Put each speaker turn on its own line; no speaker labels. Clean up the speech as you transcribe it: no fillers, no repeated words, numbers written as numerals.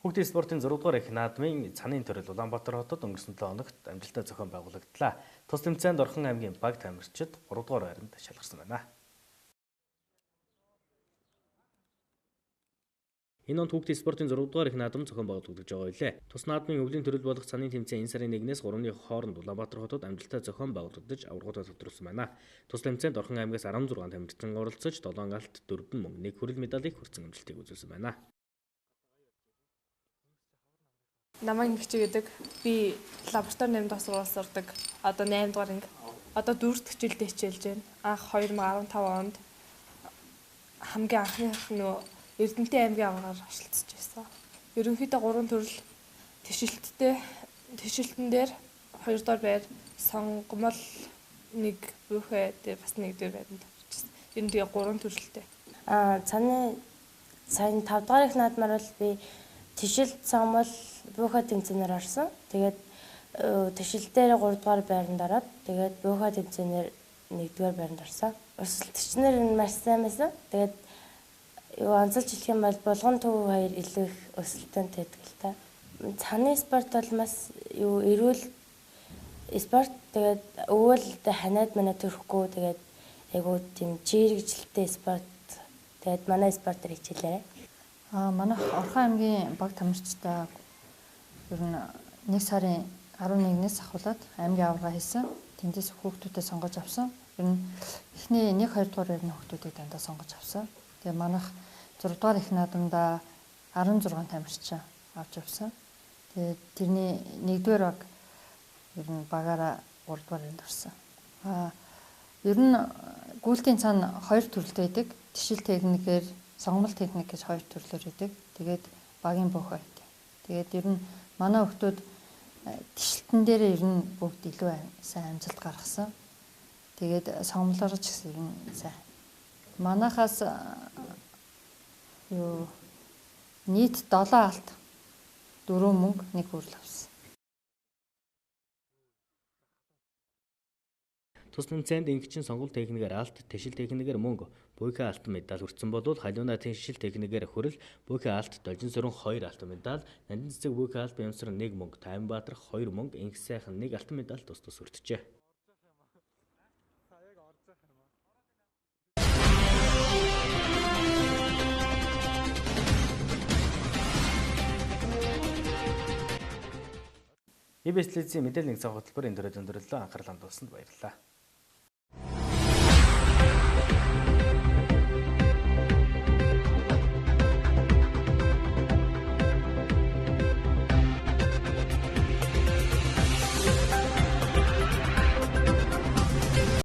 Хүүхдийн спортын 6 дугаар их наадмын цанын төрөл Улаанбаатар хотод өнгөрсөн 7 хоногт амжилттай зохион байгуулагдлаа. Тус тэмцээнд Орхон аймгийн баг тамирчид 3 дугаар байранд шалгарсан байна. Энэ онд хүүхдийн спортын 6 дугаар их наадам зохион байгуулагдаж байгаа билээ. Тус наадмын өвлийн төрөл болох цанын тэмцээн энэ сарын 1-ээс 3-ны хооронд Улаанбаатар хотод амжилттай зохион байгуулагдаж аваргуудаа тодруулсан байна. Тус тэмцээнд Орхон аймгаас 16 тамирчин оролцож 7 галт 4 мөнгө 1 хүрэл медалийг хүртсэн амжилтыг үзүүлсэн байна.
Намайг Нэгчи гэдэг. Би лаборатори 8 дахь сургуулиас сурдаг. Одоо 8 дугаар анги. Одоо 4 дахь жилдээ хичээлж байна. Анх 2015 онд хамгийн анхных нөө Эрдэнэтийн аймгийн аваргаар ашиглаж байсан. Ерөнхийдөө 3 төрөл тэшилтэн дээр 2 дугаар байр, сонгомол 1 бүхэ дээр бас 1 дээр байранд авчихсан. Ер нь тэгээ 3 төрөлтэй.
Цааны сайн 5 дугаар их наадмаар бол би тишилт сонгомол бүхэ тэмцээнээр орсон. Тэгээд тишил дээр 3 дугаар байранд ороод тэгээд бүхэ тэмцээнээр 1 дугаар байранд орсон. Өсөлтчнэр нь маш сайн байсан. Тэгээд онцолж хэлэх юм бол булган төв хоёр илүү их өсөлтөнд байдаг л та. Цааны спорт бол маш эрүүл спорт. Тэгээд өвөл ханаад манай төрөхгүй тэгээд айгуу тийм чирэгжилтэй спорт. Тэгээд манай спортоор хичээлээ.
Манайх Орхон аймгийн баг тамирчтай ер нь 1 сарын 11-ээс ахуулаад аймгийн аварга хийсэн. Тэндээс хүүхдүүдэд сонгож авсан. Ер нь эхний 1-2 дугаар байрны хүүхдүүдийг дандаа сонгож авсан. Тэгээ манайх 6 дугаар их наадамда 16 тамирчин авч явсан. Тэгээ тэрний 1-р баг ер нь багаараа 3 дугаар байранд орсон. Ер нь гүйлтийн цаана 2 төрөлт байдаг. Тишил техникээр, сонгомол техник гэж 2 төрлөөр байдаг. Тэгээд багийн бүхэ байдаг. Тэгээд ер нь манай хүүхдүүд тишилтэн дээр ер нь бүгд илүү сайн амжилт гаргасан. Тэгээд сонгомлоор ч гэсэн ер нь сайн. Манайхаас нийт 7 алт 4 мөнгө 1 хүрэл авсан.
Тус тэмцээнд ингичийн сонгол техникээр алт, тишил техникээр мөнгө, буйхэ алт медаль хүртсэн болвол халиуна тишил техникээр хүрэл, буйхэ алт, должин сөрөн 2 алт медаль, нандин цэцэг буйхэ алт бямсар 1 мөнгө, Таймбаатар 2 мөнгө, инх сайхан 1 алт медаль тус хүртжээ. ИБС телевизийн мэдээллийн цаг хөтөлбөр энэ төрөйд өндөрлөө анхаарал хандуулсанд баярлалаа.